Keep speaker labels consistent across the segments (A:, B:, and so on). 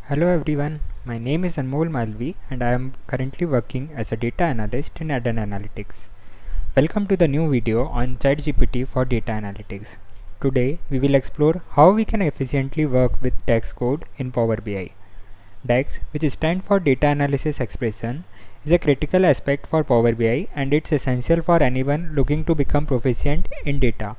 A: Hello everyone, my name is Anmol Malvi and I am currently working as a data analyst in Adden Analytics. Welcome to the new video on ChatGPT for data analytics. Today we will explore how we can efficiently work with DAX code in Power BI. DAX, which stands for Data Analysis Expression, is a critical aspect for Power BI and it's essential for anyone looking to become proficient in data.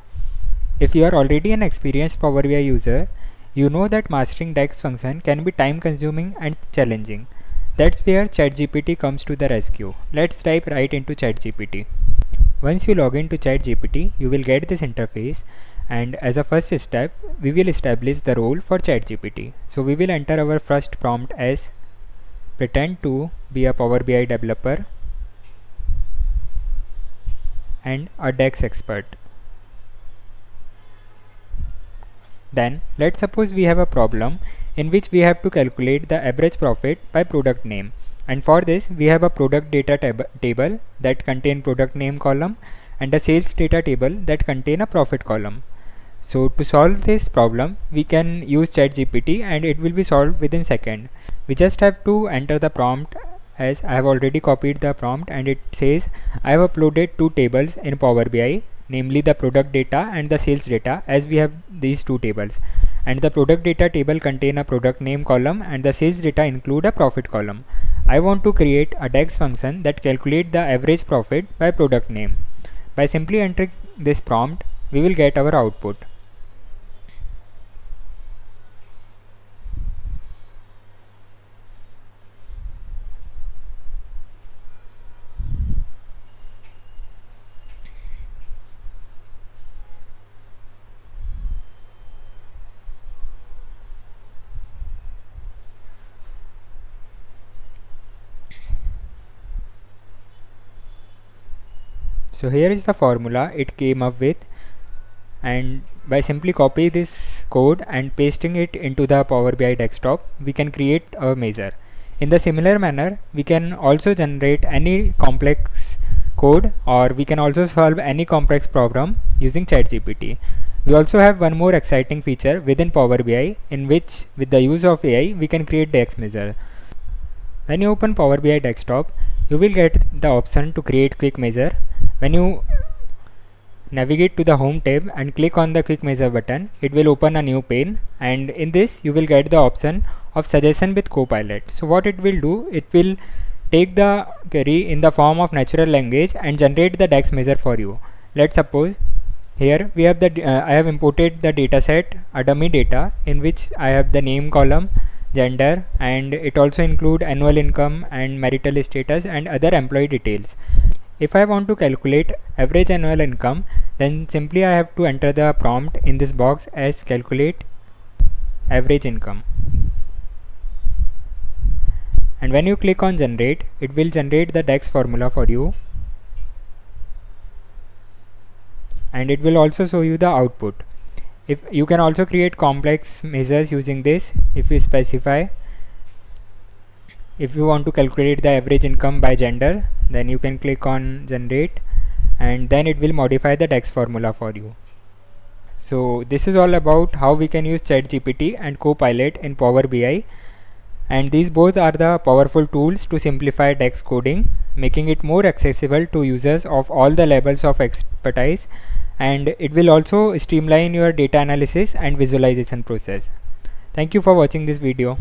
A: If you are already an experienced Power BI user, you know that mastering DAX function can be time consuming and challenging. That's where ChatGPT comes to the rescue. Let's dive right into ChatGPT. Once you log into ChatGPT, you will get this interface, and as a first step, we will establish the role for ChatGPT. So we will enter our first prompt as pretend to be a Power BI developer and a DAX expert. Then let's suppose we have a problem in which we have to calculate the average profit by product name, and for this we have a product data table that contain product name column and a sales data table that contain a profit column. So to solve this problem we can use ChatGPT and it will be solved within second. We just have to enter the prompt, as I have already copied the prompt, and it says I have uploaded two tables in Power BI, namely the product data and the sales data, as we have these two tables, and the product data table contain a product name column and the sales data include a profit column. I want to create a DAX function that calculate the average profit by product name. By simply entering this prompt we will get our output. So here is the formula it came up with, and by simply copy this code and pasting it into the Power BI desktop we can create a measure. In the similar manner we can also generate any complex code, or we can also solve any complex problem using ChatGPT. We also have one more exciting feature within Power BI in which with the use of AI we can create DAX measure. When you open Power BI desktop you will get the option to create quick measure. When you navigate to the home tab and click on the quick measure button, it will open a new pane, and in this you will get the option of suggestion with Copilot. So what it will do, it will take the query in the form of natural language and generate the DAX measure for you. Let's suppose here we have I have imported the data set, a dummy data, in which I have the name column, gender, and it also include annual income and marital status and other employee details. If I want to calculate average annual income, then simply I have to enter the prompt in this box as calculate average income. And when you click on generate, it will generate the DAX formula for you. And it will also show you the output. If you can also create complex measures using this if you specify. If you want to calculate the average income by gender, then you can click on generate and then it will modify the DAX formula for you. So this is all about how we can use ChatGPT and Copilot in Power BI, and these both are the powerful tools to simplify DAX coding, making it more accessible to users of all the levels of expertise, and it will also streamline your data analysis and visualization process. Thank you for watching this video.